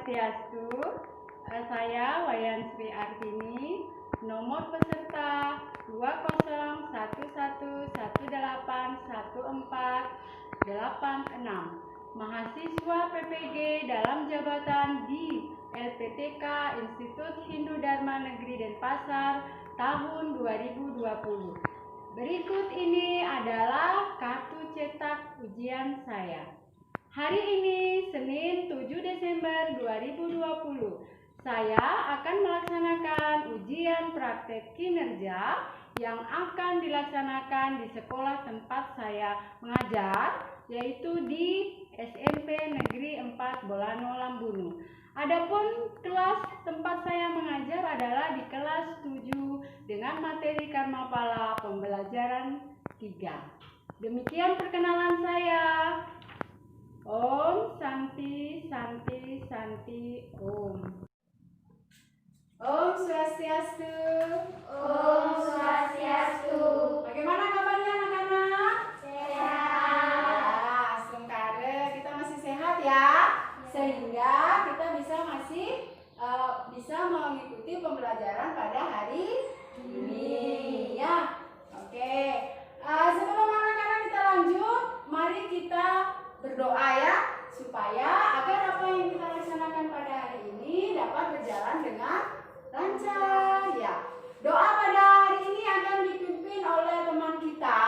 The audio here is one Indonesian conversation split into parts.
Swastiastu. Saya Wayan Sri Artini, nomor peserta 2011811486, mahasiswa PPG dalam jabatan di LPTK Institut Hindu Dharma Negeri Denpasar tahun 2020. Berikut ini adalah kartu cetak ujian saya. Hari ini, Senin 7 Desember 2020, saya akan melaksanakan ujian praktek kinerja yang akan dilaksanakan di sekolah tempat saya mengajar, yaitu di SMP Negeri 4 Bolano Lambunu. Adapun kelas tempat saya mengajar adalah di kelas 7 dengan materi Karmapala pembelajaran 3. Demikian perkenalan saya. Om Santi Santi Santi Om. Om Swastiastu. Om Swastiastu. Bagaimana kabarnya anak-anak? Sehat. Sementara kita masih sehat ya, sehingga kita bisa mengikuti pembelajaran pada hari ini ya. Oke. Sebelum anak-anak kita lanjut, mari kita berdoa ya, supaya agar apa yang kita laksanakan pada hari ini dapat berjalan dengan lancar ya. Doa pada hari ini akan dipimpin oleh teman kita,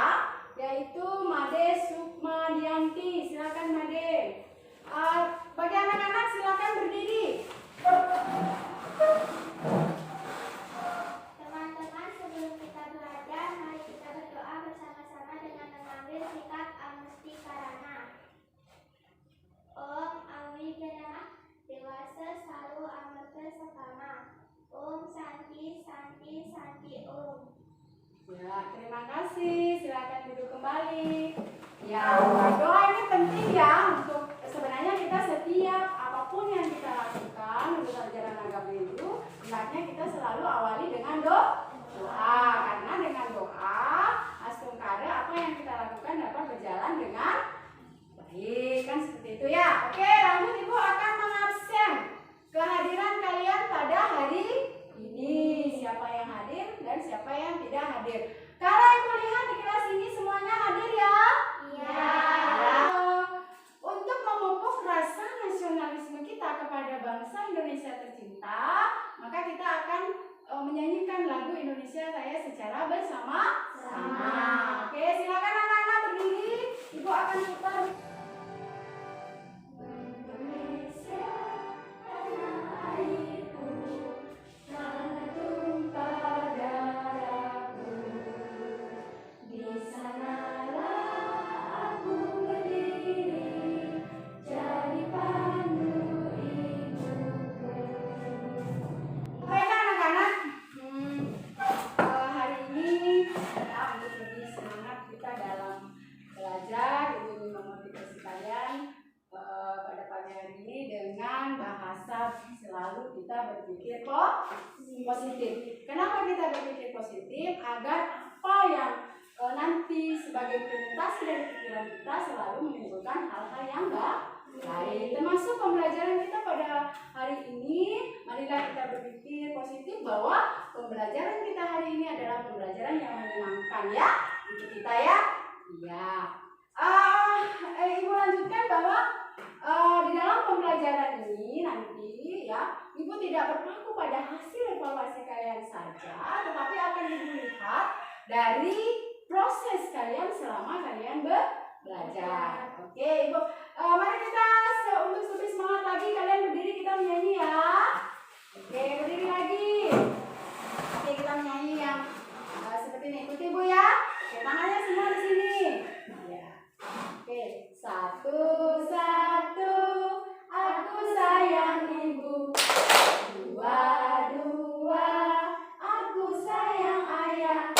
yaitu Made Sukmadianti. Silakan Made. Bagi anak-anak silakan berdiri. Teman-teman, sebelum kita belajar, mari kita berdoa bersama-sama dengan mengambil sikap amustikarana. Om Awigana Dewasa Saru Amarta Sakama. Om Santi Santi Santi Om. Ya, terima kasih. Silakan duduk kembali. Ya, doa ini penting ya, untuk sebenarnya kita setiap apapun yang kita lakukan untuk ajaran agama itu, hendaknya kita selalu awali dengan doa. Karena dengan doa, astungkara apa yang kita lakukan dapat berjalan dengan baik, kan seperti itu ya. Oke, lanjut Ibu akan mengabsen kehadiran kalian pada hari ini. Siapa yang hadir dan siapa yang tidak hadir. Kalau Ibu lihat di kelas ini semuanya hadir ya? Iya. Untuk memupuk rasa nasionalisme kita kepada bangsa Indonesia tercinta, maka kita akan menyanyikan lagu Indonesia Raya secara bersama-sama. Oke, silakan anak-anak berdiri. Ibu akan putar. Indonesia, tanah airku, tanah tumpah darahku. Di sanalah aku berdiri, jadi pandu hidupku. Baiklah anak-anak, hari ini ya, untuk lebih semangat kita dalam belajar, Ibu ingin memotivasi kalian pada pagi hari ini dengan bahasa selalu kita berpikir positif. Kenapa kita berpikir positif? Agar apa yang nanti sebagai presentasi dari pikiran kita selalu menimbulkan hal-hal yang baik. Termasuk pembelajaran kita pada hari ini, marilah kita berpikir positif bahwa pembelajaran kita hari ini adalah pembelajaran yang menyenangkan ya untuk kita ya. Iya. Ibu lanjutkan bahwa di dalam pembelajaran ini nanti ya, Ibu tidak berpaku pada hasil evaluasi kalian saja, tetapi akan Ibu lihat dari proses kalian selama kalian belajar. Oke, Ibu. Mari kita untuk lebih semangat lagi, kalian berdiri, kita menyanyi ya. Oke, berdiri lagi. Oke, kita menyanyi yang seperti ini. Ikuti Ibu ya. Oke, tangannya semua di sini. Ya. Oke, satu-satu aku sayang ibu. Dua-dua aku sayang ayah.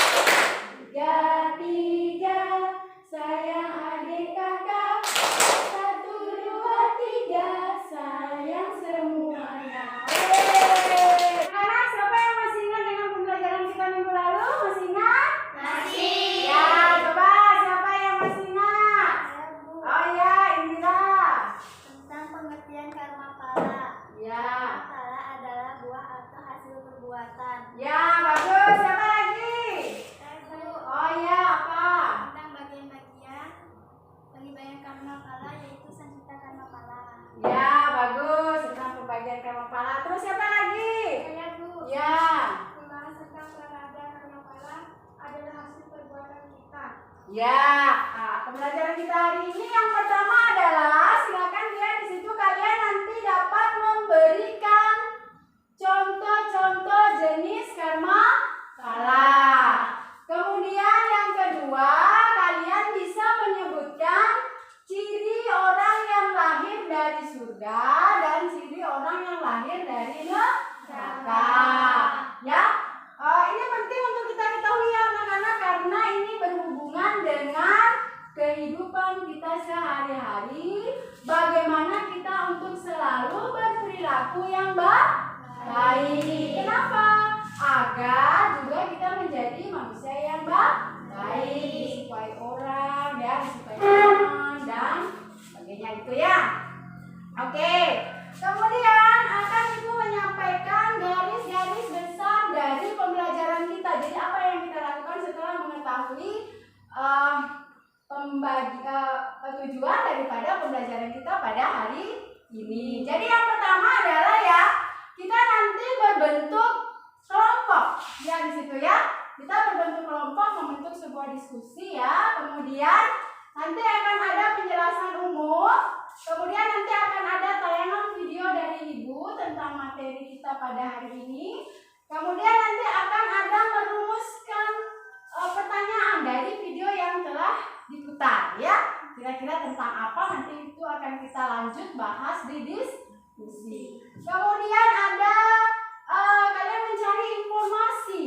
Tiga-tiga sayang adik kakak. 1, 2, 3 perbuatan. Ya, bagus. Siapa lagi? Saya Bu. Oh iya, apa? Tentang bagian-bagian bagi-bagian karma pala, yaitu sancita karma pala. Ya, bagus. Tentang pembagian karma pala. Terus siapa lagi? Saya Bu. Ya. Membahas tentang prarabdha karma pala adalah hasil perbuatan kita. Ya, pembelajaran kita hari ini yang pertama adalah silakan lihat di situ kalian nanti dapat memberikan contoh-contoh jenis karma pala. Kemudian yang kedua, kalian bisa menyebutkan ciri orang yang lahir dari surga dan ciri orang yang lahir dari neraka. Ya, ini penting untuk kita ketahui ya anak-anak, karena ini berhubungan dengan kehidupan kita sehari-hari. Bagaimana kita untuk selalu berperilaku yang baik. Kenapa? Agar juga kita menjadi manusia yang baik, disukai orang, ya, disukai teman dan sebagainya itu ya. Oke. Kemudian akan Ibu menyampaikan garis-garis besar dari pembelajaran kita. Jadi apa yang kita lakukan setelah mengetahui tujuan daripada pembelajaran kita pada hari ini. Jadi yang pertama adalah ya, kita nanti berbentuk kelompok. Ya di situ ya. Kita berbentuk kelompok, membentuk sebuah diskusi ya. Kemudian nanti akan ada penjelasan umum. Kemudian nanti akan ada tayangan video dari Ibu tentang materi kita pada hari ini. Kemudian nanti akan ada merumuskan pertanyaan dari video yang telah diputar ya. Kira-kira tentang apa nanti itu akan kita lanjut bahas di diskusi. Kemudian ada kalian mencari informasi.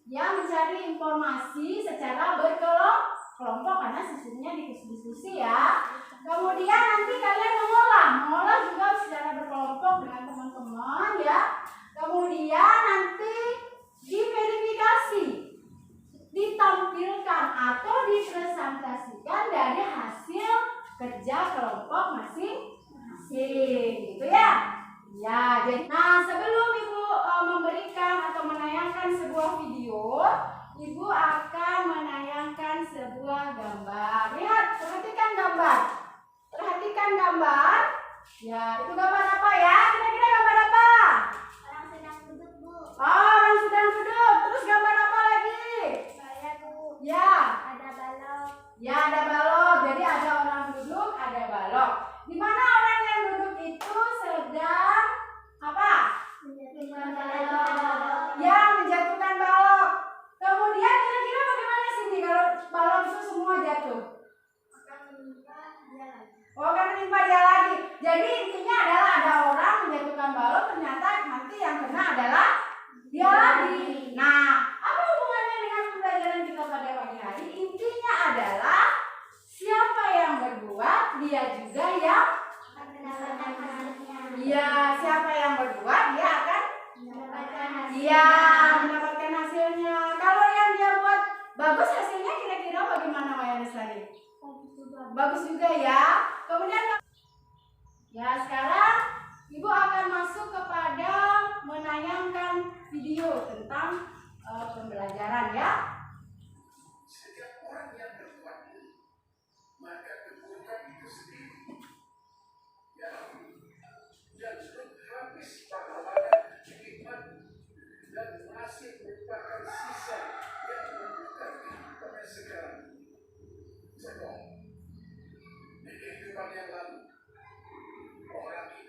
Ya, mencari informasi secara berkelompok karena sesungguhnya diskusi ya. Kemudian nanti kalian mengolah juga secara berkelompok dengan teman-teman ya. Kemudian nanti diverifikasi, ditampilkan atau dipresentasikan dari hasil kerja kelompok masing-masing, gitu ya. Ya, jadi sebelum Ibu memberikan atau menayangkan sebuah video, Ibu akan menayangkan sebuah gambar. Lihat, perhatikan gambar. Perhatikan gambar. Ya, itu gambar apa ya? Kira-kira gambar apa? Orang sedang duduk, Bu. Oh, orang sedang duduk. Terus gambar apa lagi? Saya Bu. Ya. Ada balok. Ya, ada balok. Jadi ada orang duduk, ada balok. Di mana orang yang duduk itu sedang apa? Menjatuhkan balok. Ya, menjatuhkan balok. Kemudian kira-kira bagaimana sini kalau balok itu semua jatuh? Akan menimpa dia lagi. Oh, akan menimpa dia lagi. Jadi intinya adalah ada orang menjatuhkan balok, ternyata nanti yang kena adalah dia lagi. Nah, apa hubungannya dengan pembelajaran kita pada pagi hari? Intinya adalah siapa yang berbuat, dia juga yang Akan mendapatkan hasilnya. Iya, siapa yang berbuat, dia akan Mendapatkan hasilnya. Iya, mendapatkan hasilnya. Kalau yang dia buat bagus, hasilnya kira-kira bagaimana Maya Lestari? Bagus juga ya. Kemudian ya sekarang Ibu akan masuk kepada menayangkan video tentang pembelajaran ya. Setiap orang yang berbuat ini, maka keburukan itu sendiri yang belum habis pahala nikmat dan masih merupakan sisa yang membuka kehidupan sekarang. Contoh, di kehidupan yang lalu, orang itu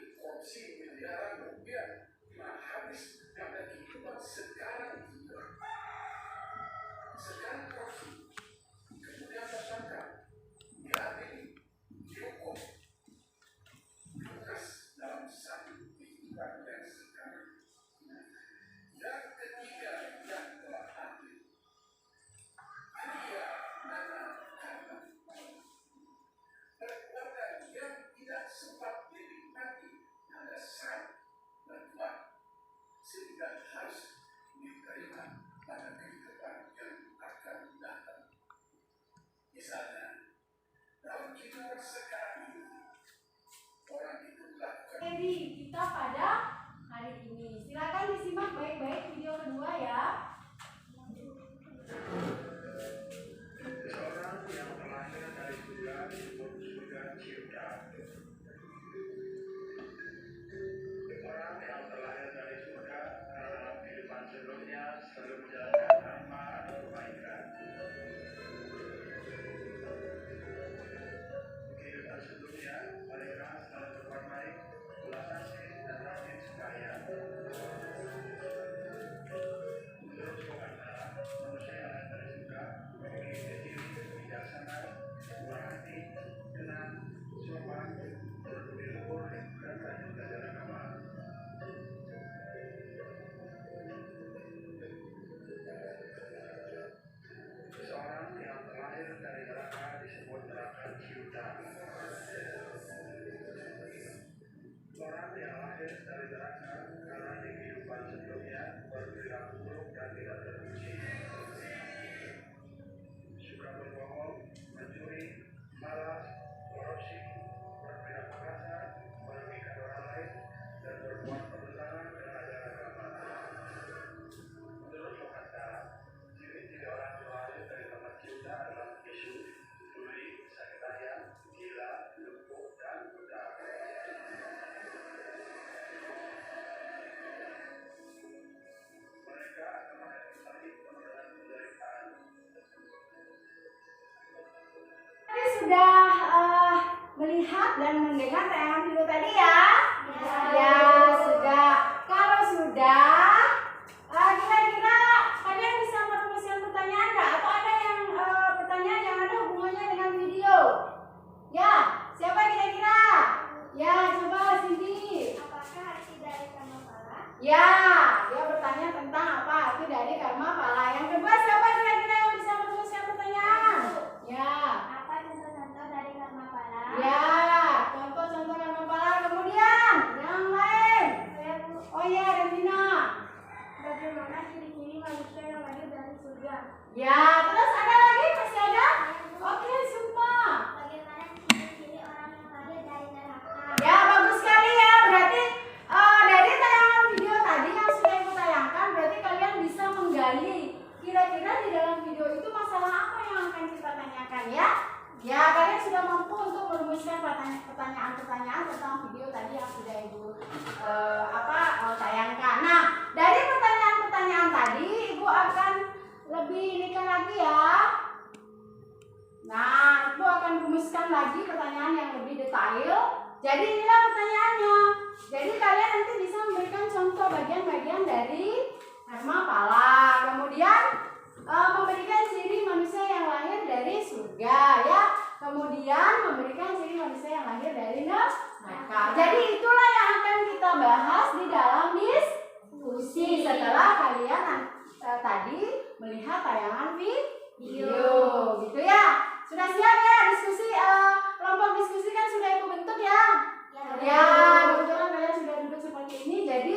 sudah melihat dan mendengar tayangan video tadi ya? Ya, sudah. Kalau sudah, kira-kira kalian bisa merumuskan pertanyaan nggak? Atau ada yang pertanyaan yang ada hubungannya dengan video? Ya, siapa kira-kira? Ya, coba Cindy. Apakah arti dari karma pala? Ya, dia bertanya tentang apa arti dari karma pala. Yang kedua, siapa kira-kira yang bisa merumuskan pertanyaan? Ya. Apa contoh-contoh dari karma pala? Ya, contoh-contoh karma pala. Kemudian, yang lain. Saya Bu, Oh ya, Remina. bagaimana ciri-ciri manusia yang lahir dari surga? Ya, terus ada lagi? Masih ada? Oke, Sukma. Bagaimana ciri-ciri orang yang lahir dari neraka? Ya, bagus sekali ya. Berarti dari tayangan video tadi yang sudah ibu tayangkan, berarti kalian bisa menggali kira-kira di dalam video itu masalah apa yang akan kita tanyakan ya. Ya, kalian sudah mampu untuk merumuskan pertanyaan-pertanyaan tentang video tadi yang sudah ibu tayangkan. Nah, dari pertanyaan-pertanyaan tadi ibu akan lebih inikan lagi ya. Nah, ibu akan rumuskan lagi pertanyaan yang lebih detail. Jadi inilah pertanyaannya. Jadi kalian nanti bisa memberikan contoh bagian-bagian dari karma pala. Kemudian memberikan ciri manusia yang lahir dari surga ya. Kemudian memberikan ciri manusia yang lahir dari neraka. Jadi itulah yang akan kita bahas di dalam diskusi setelah kalian tadi melihat tayangan video. Gitu ya. Sudah siap ya diskusi? Kelompok diskusi kan sudah ibu bentuk ya? Ya, kebetulan kalian sudah duduk seperti ini. Jadi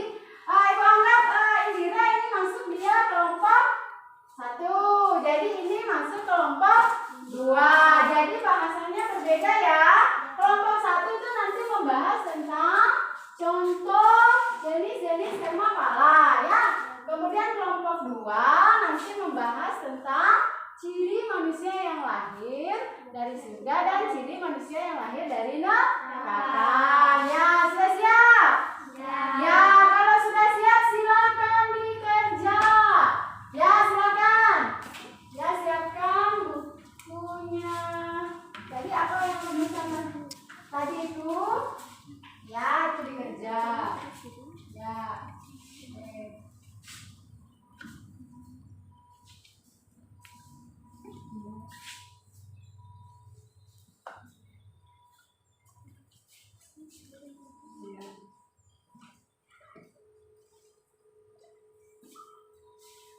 ibu anggap Indira ini masuk dia kelompok 1. Jadi ini masuk kelompok 2. Jadi bahasanya berbeda ya. Kelompok 1 itu nanti membahas tentang contoh jenis-jenis karma pala ya. Kemudian kelompok 2 nanti membahas tentang ciri manusia yang lahir dari surga dan ciri manusia yang lahir dari neraka. Ya, sudah siap? Ya, kalau sudah siap silakan dikerja. Ya, silakan. Ya, siapkan bukunya. Tadi apa yang rumuskan tadi itu? Ya, itu dikerja. Ya. Oke.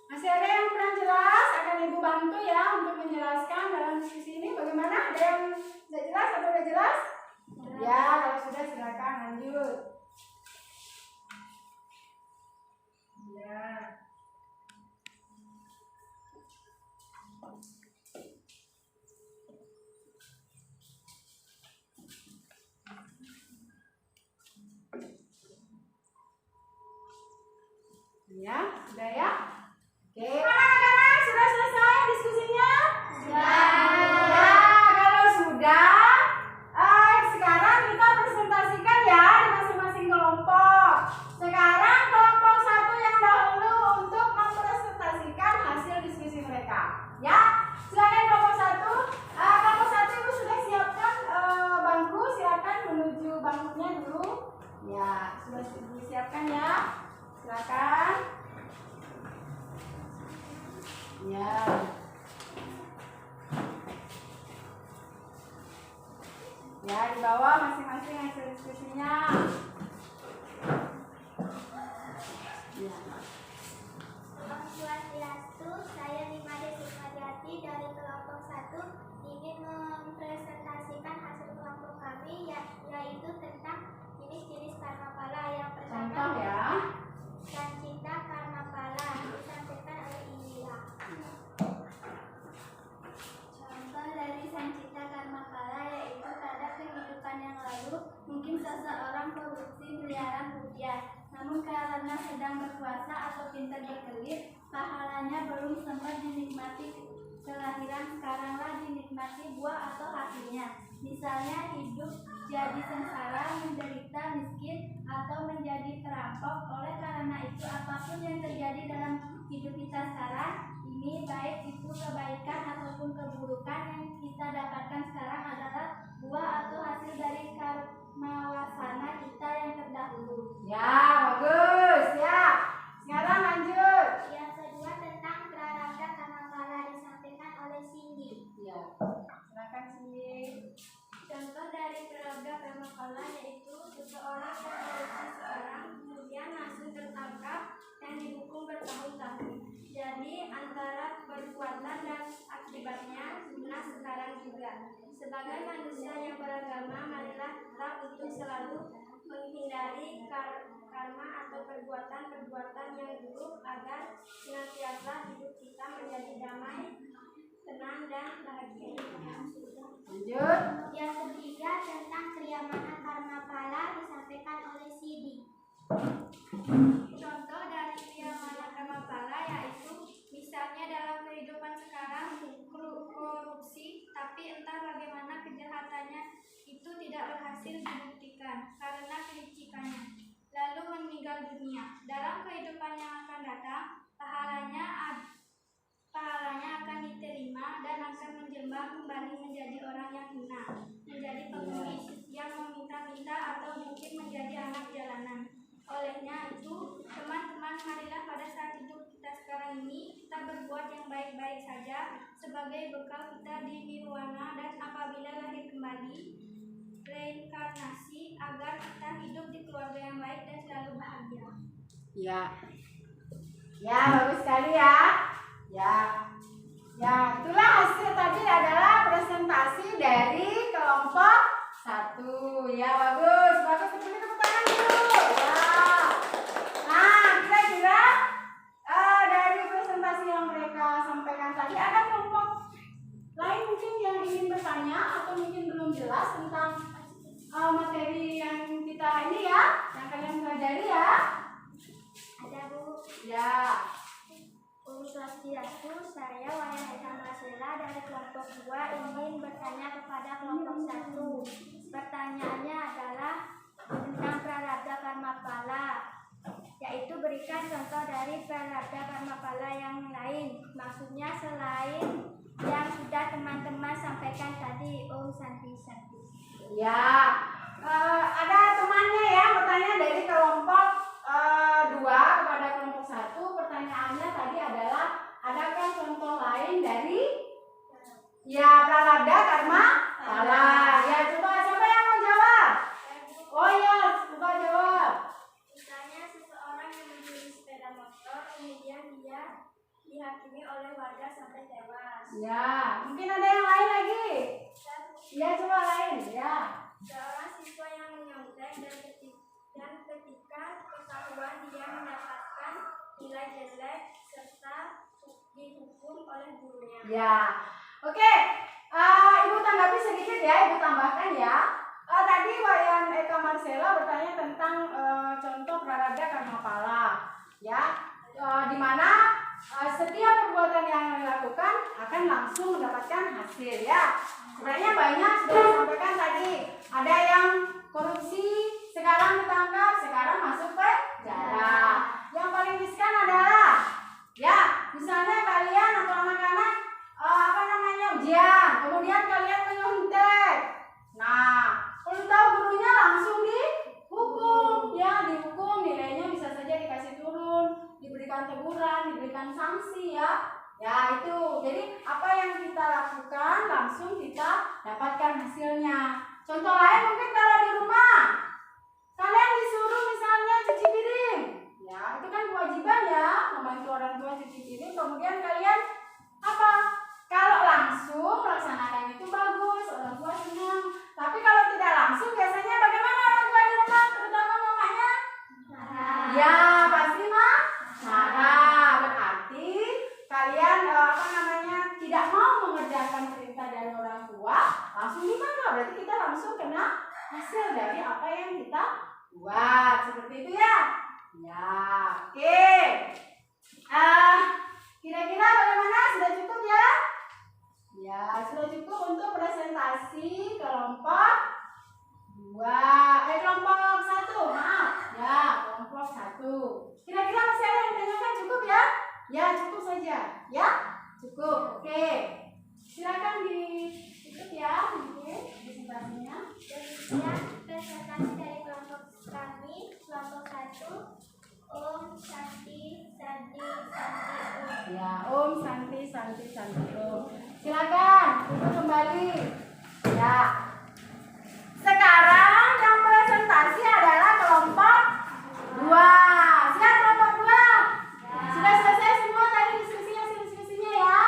Masih ada yang kurang jelas? Akan ibu bantu ya untuk menjelaskan dalam diskusi ini. Bagaimana? Ada yang sudah jelas atau sudah jelas? Ya, kalau sudah silakan lanjut. Ya. Ya, sudah ya? Oke. Anak-anak, sudah selesai diskusinya? Sudah. Ya, kalau sudah, sekarang kita presentasikan ya di masing-masing kelompok. Sekarang kelompok 1 yang dahulu untuk mempresentasikan hasil diskusi mereka. Ya, silakan kelompok 1. Kelompok 1 ibu sudah siapkan bangku, silakan menuju bangkunya dulu. Ya, sudah disiapkan ya. Silakan. Ya. Ya, di bawah masing-masing hasil diskusinya. Ya. Om Swastiastu, saya Limade Sukmajati dari kelompok 1 ingin mempresentasikan hasil kelompok kami yaitu tentang jenis-jenis karma pala. Yang pertama, Contoh ya. Sancita karma pala disampaikan oleh Indira. Contoh dari sancita karma pala yaitu pada kehidupan yang lalu mungkin seseorang korupsi miliaran rupiah, namun karena sedang berkuasa atau pintar berkelit, pahalanya belum sempat dinikmati kelahiran, sekaranglah dinikmati buah atau hasilnya. Misalnya hidup jadi sengsara, menderita, miskin, atau menjadi perampok. Oleh karena itu, apapun yang terjadi dalam hidup kita sekarang ini, baik itu kebaikan ataupun keburukan yang kita dapatkan sekarang adalah mawasana kita yang terdahulu. Ya, bagus. Ya. Sekarang lanjut. Yang kedua tentang prarabdha karmapala disampaikan oleh Cindy. Ya. Silakan Cindy. Contoh dari prarabdha karmapala yaitu seseorang yang korupsi sekarang kemudian langsung tertangkap dan dihukum bertahun-tahun. Jadi antara perbuatan dan akibatnya guna sekarang juga. Sebagai manusia yang beragama, marilah kita untuk selalu menghindari karma atau perbuatan-perbuatan yang buruk agar senantiasa hidup kita menjadi damai, tenang dan bahagia. Lanjut. Yang ketiga tentang kriyamana karmapala disampaikan oleh Sidi. Contoh dari kriyamana karmapala yaitu misalnya dalam kehidupan sekarang korupsi, tapi entah bagaimana kejahatannya itu tidak berhasil dibuktikan karena kelicikannya, lalu meninggal dunia. Dalam kehidupan yang akan datang, pahalanya akan diterima dan akan menjelma kembali menjadi orang yang hina, menjadi pengemis yang meminta-minta atau mungkin menjadi anak jalanan. Olehnya itu, teman-teman, marilah pada saat hidup kita sekarang ini kita berbuat yang baik-baik saja sebagai bekal kita di nirwana, dan apabila lahir kembali reinkarnasi agar kita hidup di keluarga yang baik dan selalu bahagia. Ya. Ya, bagus sekali ya. Ya. Ya, itulah hasil tadi adalah presentasi dari kelompok 1. Ya, bagus. Bagus, tepuk tangan dulu. Ya. Nah, kira-kira dari presentasi yang mereka sampaikan tadi ada kelompok lain mungkin yang ingin bertanya atau mungkin belum jelas tentang materi yang kita ini ya, yang kalian pelajari ya. Ada Bu. Ya. Om Swastiastu, saya Wayan Eka Marcella dari kelompok 2 ingin bertanya kepada kelompok 1. Pertanyaannya adalah tentang prarabdha karmapala, yaitu berikan contoh dari prarabdha karmapala yang lain. Maksudnya selain yang sudah teman-teman sampaikan tadi. Om Santi. Ya, ada temannya ya bertanya dari kelompok 2 kepada kelompok 1. Pertanyaannya tadi adalah adakah contoh lain dari ya prarabdha karmapala? Ya, coba siapa yang mau jawab? Oh ya, coba jawab. Misalnya seseorang yang mencuri sepeda motor, kemudian dia dihakimi oleh warga sampai tewas. Ya, mungkin ada yang lain lagi. Ya, coba lain. Ya. Seorang siswa yang menyontek dan ketika ketahuan dia mendapatkan nilai jelek serta dihukum oleh gurunya. Ya, oke. Ibu tanggapi sedikit ya, Ibu tambahkan ya. Tadi Wayan Eka Marcella bertanya tentang contoh prarabdha karmapala, ya, di mana setiap perbuatan yang dilakukan akan langsung mendapatkan hasil ya. Sebenarnya banyak sudah disampaikan tadi. Ada yang korupsi, sekarang ditangkap, sekarang masuk penjara. Yang paling riskan adalah ya, misalnya kalian atau anak-anak ujian, kemudian kalian menyontek. Nah, kalau tahu gurunya langsung dihukum, ya, dihukum, nilainya bisa saja dikasih turun, diberikan teguran, diberikan sanksi ya. Ya, itu. Jadi apa yang kita lakukan langsung kita dapatkan hasilnya. Contoh lain mungkin kalau di rumah kalian disuruh misalnya cuci piring. Ya, itu kan kewajiban ya, membantu orang tua cuci piring. Kemudian kalian apa? Kalau langsung melaksanakan itu bagus, orang tua senang. Tapi kalau tidak langsung biasanya bagaimana orang tua di rumah, terutama mamanya? Ya, pasti marah. Berarti kalian tidak mau mengerjakan perintah dari orang tua, langsung dimarah. Berarti kita langsung kena hasil dari apa yang kita buat. Seperti itu ya. Ya, oke. Kira-kira bagaimana? Sudah cukup ya? Ya, sudah cukup untuk presentasi kelompok 2. Kelompok 1, maaf. Ya, kelompok 1. Kira-kira masih ada yang tanyakan? Cukup ya? Ya, cukup saja. Ya, cukup. Oke. Silakan ditutup ya, mungkin presentasinya. Demikian presentasi Swastiastu. Om Santi Santi Santi Om. Ya, Om Santi Santi Santi Om. Silakan duduk kembali. Ya. Sekarang yang presentasi adalah kelompok 2. Siap kelompok 2? Sudah selesai semua tadi diskusinya ya?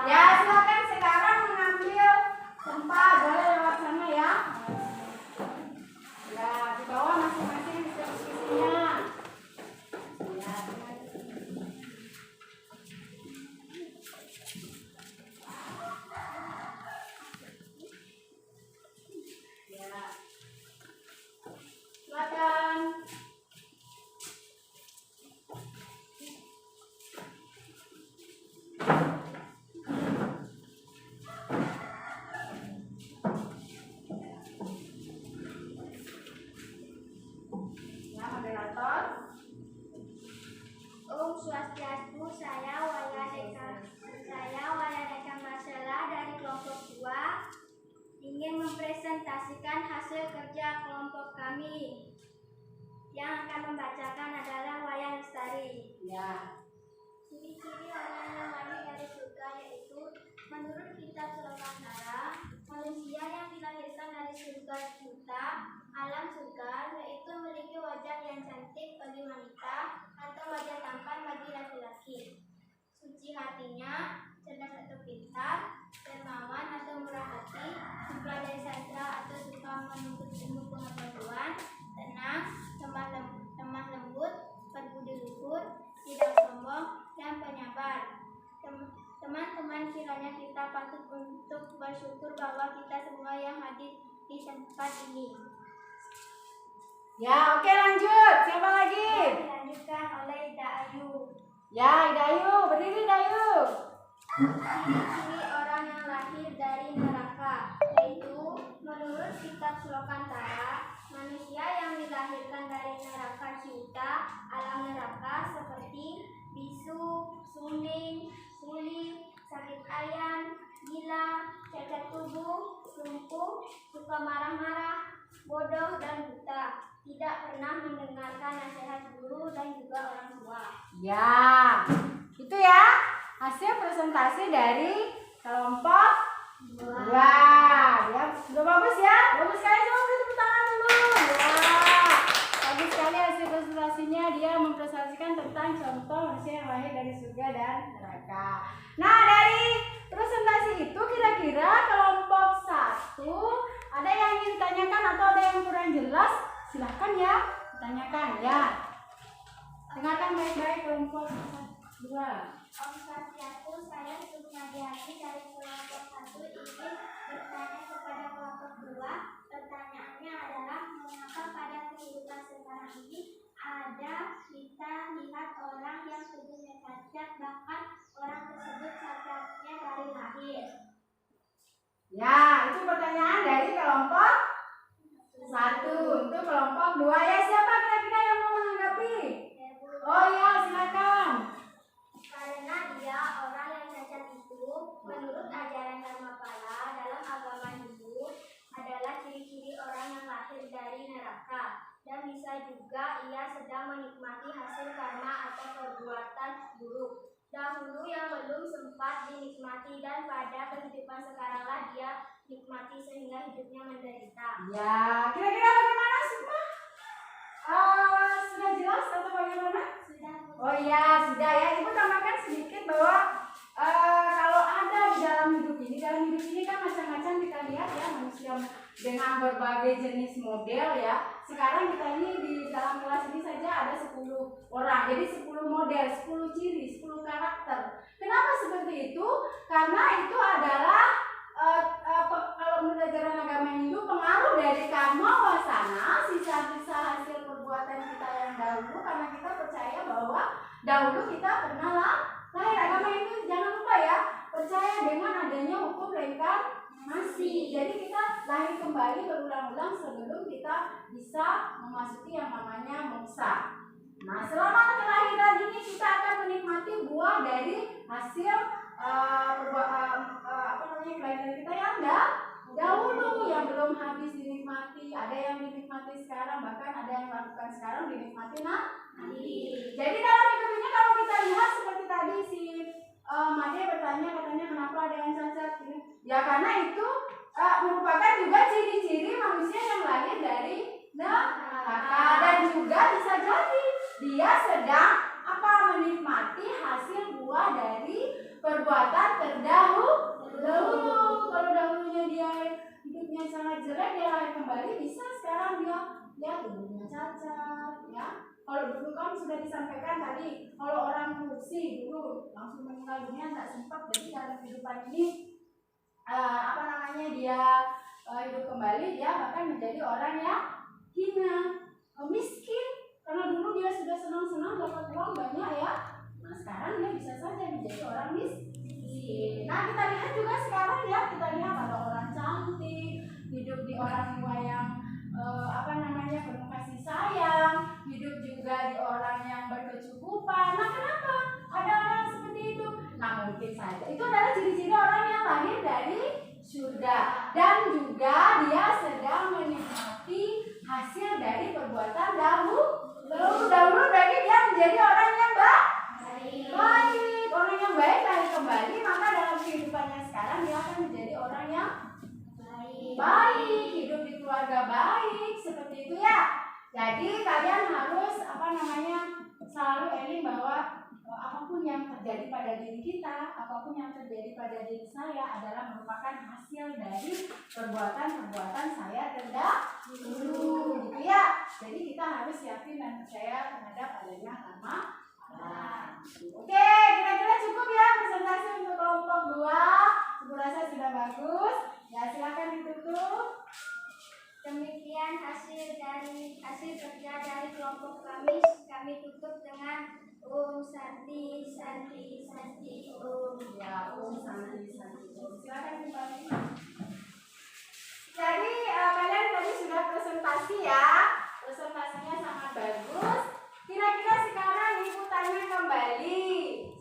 Ya, silakan sekarang mengambil tempat, boleh lewat sana ya. Ya, di bawah masing-masing diskusinya. Ya. Ya. Silakan. Ya, moderator. Om Swastiastu. Saya Wayadeka Marcella dari kelompok 2 ingin mempresentasikan hasil kerja kelompok kami. Yang akan membacakan adalah Wayan Lestari. Ya. Ciri-ciri orang yang lahir dari surga yaitu menurut kitab Sulokantara, manusia yang dilahirkan dari surga cinta, alam surga, yaitu memiliki wajah yang cantik bagi wanita atau wajah tampan bagi laki-laki. Suci hatinya, cerdas atau pintar, dermawan atau murah hati, mempelajari sastra atau suka menuntut ilmu pengetahuan, tenang, lemah lembut, berbudi luhur, tidak sombong, dan penyabar. Teman-teman, kiranya kita patut untuk bersyukur bahwa kita semua yang hadir di tempat ini. Ya, oke lanjut. Siapa lagi? Dilanjutkan oleh Ida Ayu. Ya, Ida Ayu, berdiri Ida Ayu. Ciri orang yang lahir dari neraka, yaitu menurut kitab Sulokantara, manusia yang dilahirkan dari neraka cinta, alam neraka seperti bisu, suling, sakit ayam, gila, cacat tubuh, lumpuh, suka marah-marah, bodoh dan buta, tidak pernah mendengarkan nasihat guru dan juga orang tua. Ya, itu ya hasil presentasi dari kelompok 2. Ya, sudah bagus ya? Bagus sekali, coba beri tepuk tangan dulu. Ya, bagus sekali hasil presentasinya. Dia mempresentasikan tentang contoh manusia yang lahir dari surga dan neraka. Nah, dari presentasi itu kira-kira kelompok 1 ada yang ingin ditanyakan atau ada yang kurang jelas? Silahkan ya, ditanyakan ya. Dengarkan baik-baik kelompok 2. Om Swastiastu, saya Sumiati dari kelompok 1 ingin bertanya kepada kelompok 2. Pertanyaannya adalah, mengapa pada kehidupan sekarang ini kita lihat orang yang tubuhnya cacat, bahkan orang tersebut cacatnya dari lahir? Ya, itu pertanyaan dari kelompok 1. Untuk kelompok 2 ya, siapa kira-kira yang mau menanggapi? Oh ya, silakan. Karena dia orang yang cacat itu, menurut ajaran Dharmapala dalam agama Hindu, adalah ciri-ciri orang yang lahir dari neraka, dan bisa juga ia sedang menikmati hasil karma atau perbuatan buruk dahulu yang belum sempat dinikmati, dan pada kehidupan sekaranglah dia nikmati sehingga hidupnya menderita. Ya, kira-kira bagaimana semua? Sudah jelas atau bagaimana? Sudah. Oh iya, sudah ya. Ibu tambahkan sedikit bahwa kalau ada di dalam hidup ini kan macam-macam kita lihat ya, manusia dengan berbagai jenis model ya. Sekarang kita ini di dalam kelas ini saja ada 10 orang. Jadi 10 model, 10 ciri, 10 karakter. Kenapa seperti itu? Karena itu adalah kalau menurut ajaran agama Hindu, pengaruh dari karma wasana, sisa-sisa hasil perbuatan kita yang dahulu, karena kita percaya bahwa dahulu kita pernah lahir. Agama Hindu jangan lupa ya, percaya dengan adanya hukum reinkarnasi. Jadi kita lahir kembali berulang-ulang sebelum kita bisa memasuki yang namanya moksa. Nah, selama kelahiran ini kita akan menikmati buah dari hasil kelahiran kita yang dahulu, yang belum habis dinikmati, ada yang dinikmati sekarang, bahkan ada yang lakukan sekarang dinikmati nanti. Jadi dalam hidup ini kalau kita lihat seperti tadi si Made bertanya katanya kenapa ada yang cacat ini? Ya karena itu merupakan juga ciri-ciri manusia yang lahir dari neraka, dan juga bisa jadi dia sedang menikmati hasil buah dari perbuatan terdahulu. Kalau dahulunya dia hidupnya sangat jelek, dia lahir kembali, bisa sekarang dia tubuhnya cacat, ya. Kalau dulu kan sudah disampaikan tadi, kalau orang korupsi dulu langsung meninggal dunia tak sempat, jadi dalam kehidupan ini dia hidup kembali, dia bahkan menjadi orang yang hina, miskin, karena dulu dia sudah senang-senang dapat uang banyak, ya. Nah sekarang dia bisa saja menjadi orang miskin. Nah kita lihat juga sekarang, ya, kita lihat ada orang cantik hidup di orang tua yang penuh kasih sayang, hidup juga di orang yang berkecukupan. Nah kenapa ada orang seperti itu? Nah mungkin saja itu adalah ciri-ciri orang yang lahir dari surga, dan juga dia sedang menikmati hasil dari perbuatan dahulu. Berarti dia menjadi orang yang baik, orang yang baik lahir kembali, maka dalam kehidupannya sekarang dia akan menjadi orang yang baik, hidup di keluarga baik, seperti itu, ya. Jadi kalian harus selalu eling bahwa apapun yang terjadi pada diri kita, apapun yang terjadi pada diri saya adalah merupakan hasil dari perbuatan saya terdahulu, gitu, ya. Jadi kita harus yakin dan percaya terhadap adanya karma. Oke, kira-kira cukup ya presentasi untuk kelompok 2. Aku rasa sudah bagus. Ya, silakan ditutup. Demikian hasil kerja dari kelompok kami tutup dengan Om Santi Om. Ya, Om Santi Om. Silakan kembali. Jadi kalian tadi sudah presentasi, ya. Presentasinya sangat bagus. Kira-kira sekarang Ibu tanya kembali.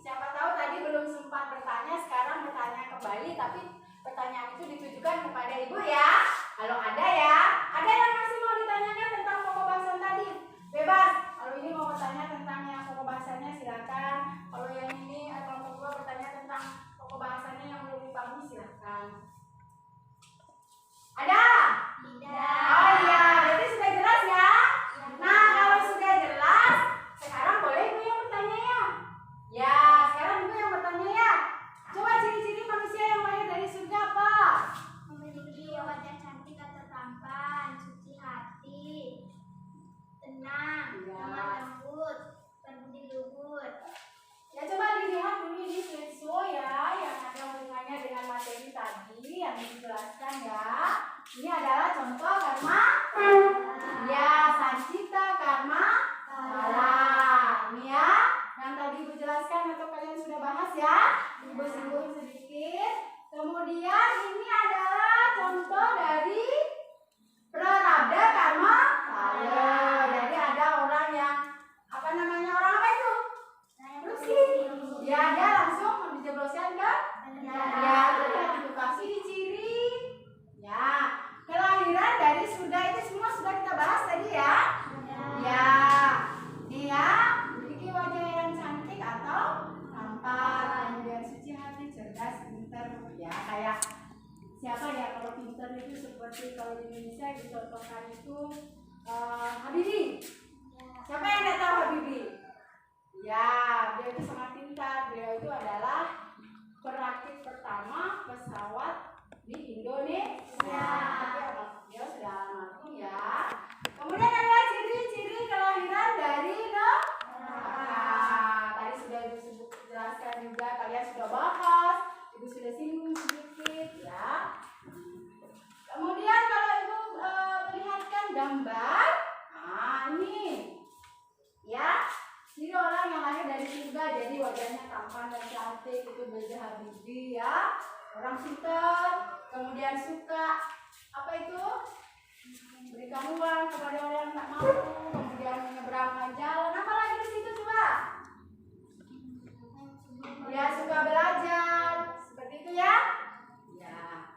Siapa tahu tadi belum sempat bertanya, sekarang bertanya kembali, tapi pertanyaan itu ditujukan kepada Ibu, ya. Kalau ada, ya. Ada yang masih mau ditanyakan tentang pokok bahasan tadi? Bebas. Kalau ini mau bertanya tentang yang pokok bahasannya, silakan. Kalau yang ini kelompok 2 bertanya tentang pokok bahasannya yang belum dipahami, silakan. Ada? Tidak. Oh iya, berarti sudah jelas, ya? Nah, kalau sudah jelas, sekarang boleh Ibu yang bertanya, ya? Ya, sekarang Ibu yang bertanya, ya. Coba ciri-ciri manusia yang lahir dari surga apa? Memiliki wajah cantik atau tampan, suci hati, tenang, lemah lembut, berbudi luhur. Ya, coba dilihat dulu di slideshow, ya, yang ada hubungannya dengan materi tadi yang dijelaskan, ya. Ini adalah contoh karma. Ya, Sancita karma Kala. Ini, ya, yang tadi Ibu jelaskan atau kalian sudah bahas, ya. Ibu singgung sedikit. Kemudian ini adalah contoh dari prarabdha karma kala. Jadi ada orang yang orang apa itu? Korupsi. Ya, dia langsung dijebloskan ke ya, itu kasih di ciri. Ya, kelahiran dari surga itu semua sudah kita bahas tadi, ya. Ya, dia memiliki wajah yang cantik atau tampan, kemudian suci hati, cerdas, pintar, ya. Kayak siapa, ya, kalau pintar itu seperti kalau di Indonesia dicontohkan itu Habibie. Siapa yang tidak tahu Habibie? Ya, dia itu sangat pintar. Dia itu adalah perakit pertama pesawat di Indonesia. Dia sudah almarhum, ya. Kemudian ada ciri-ciri kelahiran dari neraka. Tadi sudah Ibu jelaskan juga, kalian sudah bahas, Ibu sudah singgung sedikit, ya. Kemudian kalau Ibu perlihatkan gambar, ini, ya, ini orang yang lahir dari surga, jadi wajahnya tampan dan cantik, itu B.J. Habibie, ya. Orang pintar, kemudian suka apa itu? Berikan uang kepada orang yang tak mampu, kemudian menyeberangkan jalan. Apa lagi di situ, coba? Ya, suka belajar, seperti itu, ya. Ya.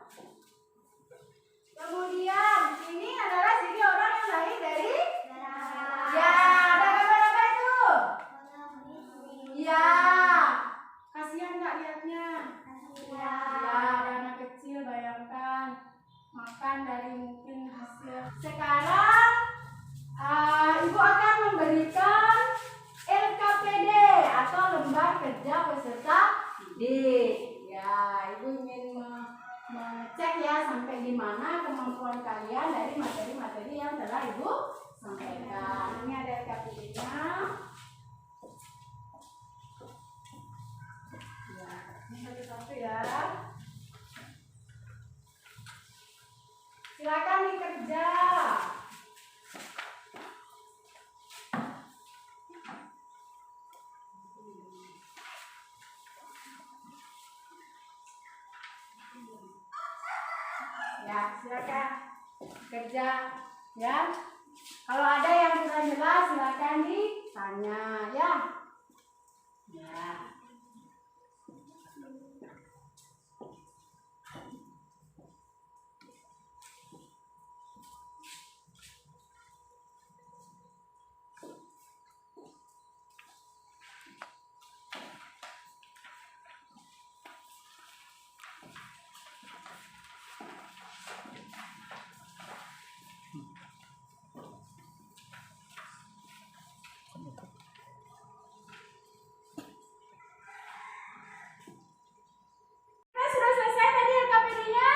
Kemudian ini adalah ciri orang yang lahir dari neraka. kalian dari materi-materi yang telah Ibu sampaikan. Ini ada LKPD-nya. Ya, ini satu-satu ya. Silakan dikerja. Ya, silakan kerja ya. Kalau ada yang kurang jelas silakan ditanya ya. Ya. Sudah selesai tadi LKPD-nya?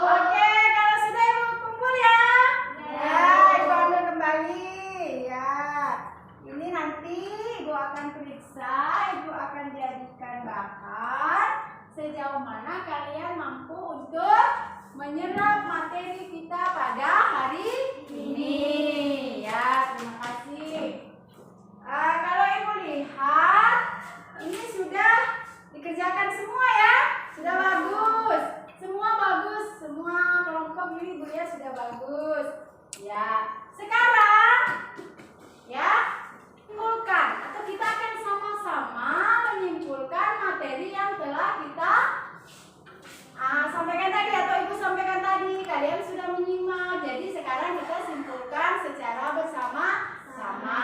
Oke, kalau sudah Ibu kumpul ya. Ya, Ibu ambil kembali ya. Ini nanti Ibu akan periksa, Ibu akan jadikan bahan sejauh mana kalian mampu untuk menyerap materi kita pada hari ini. Ya, terima kasih. Kalau Ibu lihat, ini sudah dikerjakan semua ya. Sudah bagus. Semua bagus. Semua kelompok ini Ibu ya sudah bagus. Ya. Sekarang ya, simpulkan atau kita akan sama-sama menyimpulkan materi yang telah kita sampaikan tadi atau Ibu sampaikan tadi. Kalian sudah menyimak. Jadi sekarang kita simpulkan secara bersama-sama.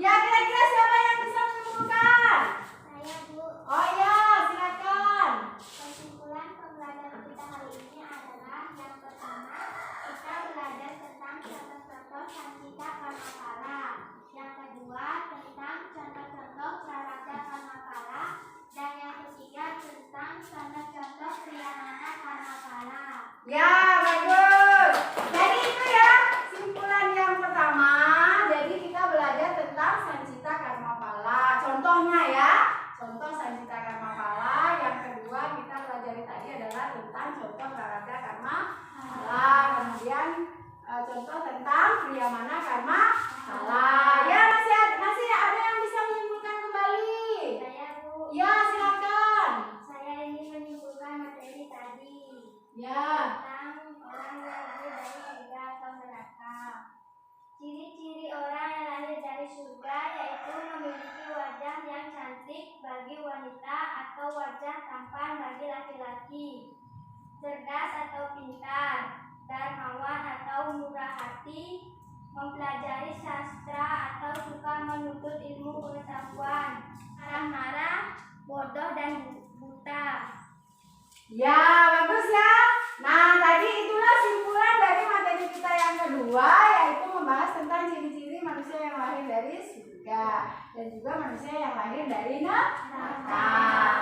Ya, kira-kira siapa yang bisa menyimpulkan? Saya, Bu. Oh ya, silakan. Kesimpulan pembelajaran kita hari ini adalah yang pertama, kita belajar tentang contoh-contoh Sancita Karmakala. Yang kedua, tentang contoh-contoh Praraga Karmakala. Dan yang ketiga, tentang contoh-contoh Priyamana Karmakala. Ya, bagus. Jadi itu ya simpulan yang pertama. Jadi kita belajar tentang Sancita Karmakala. Contohnya ya, contoh Sancita Karmakala. Yang kedua kita pelajari tadi adalah tentang contoh Praraga Karmakala. Kemudian contoh tentang Priyamana Karmakala. Ya, masih ada yang bisa menyimpulkan kembali. Saya, Bu. Ya, silakan. Saya ingin menyimpulkan materi tadi. Ya. Tentang orang yang lahir dari surga atau neraka. Ciri-ciri orang yang lahir dari surga yaitu memiliki wajah yang cantik bagi wanita atau wajah tampan bagi laki-laki, cerdas atau pintar, dermawan atau murah hati, mempelajari sastra atau suka menuntut ilmu pengetahuan, marah-marah, bodoh dan buta. Ya, bagus ya. Nah, tadi itulah simpulan dari materi kita yang kedua, yaitu membahas tentang ciri-ciri manusia yang lahir dari surga dan juga manusia yang lahir dari neraka.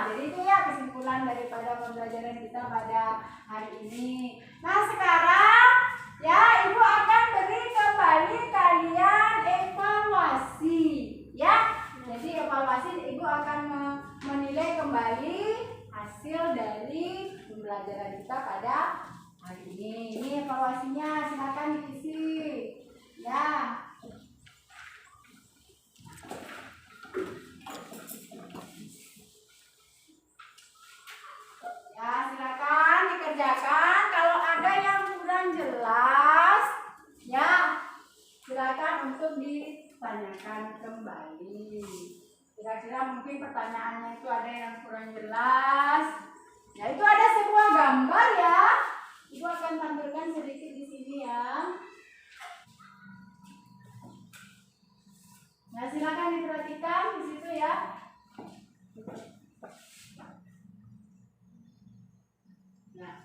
Jadi itu ya kesimpulan daripada pembelajaran kita pada hari ini. Nah, sekarang ya Ibu akan beri kembali kalian evaluasi ya. Jadi evaluasi Ibu akan menilai kembali hasil dari pembelajaran kita pada hari ini. Ini evaluasinya, silakan diisi. Ya. Ya, silakan dikerjakan. Kalau ada yang kurang jelas, ya silakan untuk ditanyakan kembali. Kira-kira mungkin pertanyaannya itu ada yang kurang jelas. Ya, itu ada sebuah gambar ya. Ibu akan tampilkan sedikit di sini ya. Nah, silakan diperhatikan di situ ya. Nah.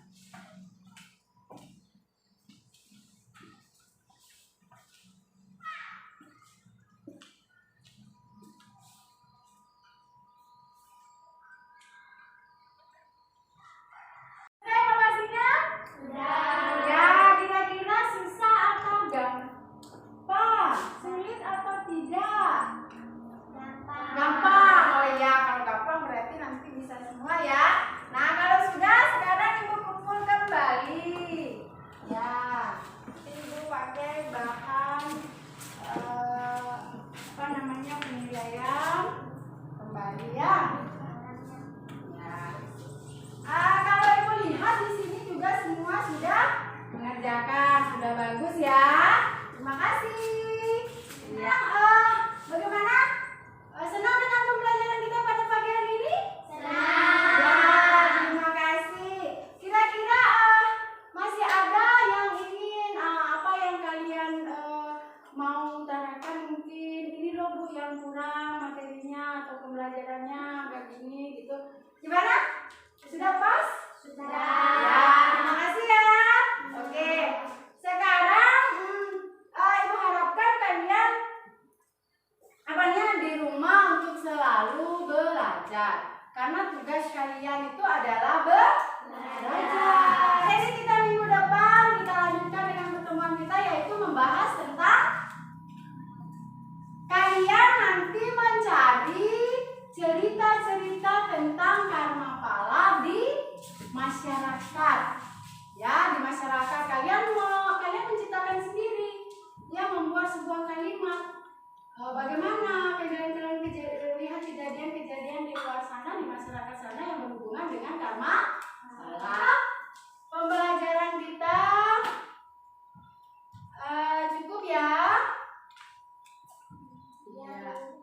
Evaluasinya? Sudah. pembelajarannya kayak gini gitu. Gimana? Sudah pas? Sudah. Ya, terima kasih ya. Oke, sekarang Ibu harapkan kalian di rumah untuk selalu belajar. Karena tugas kalian itu adalah belajar. Jadi kita minggu depan kita lanjutkan dengan pertemuan kita, yaitu membahas tentang kalian nanti mencari cerita-cerita tentang karmapala di masyarakat. Ya, di masyarakat kalian menciptakan sendiri, ya, membuat sebuah kalimat. Bagaimana kalian lihat kejadian-kejadian di luar sana, di masyarakat sana yang berhubungan dengan karmapala. Pembelajaran kita cukup ya. Ya.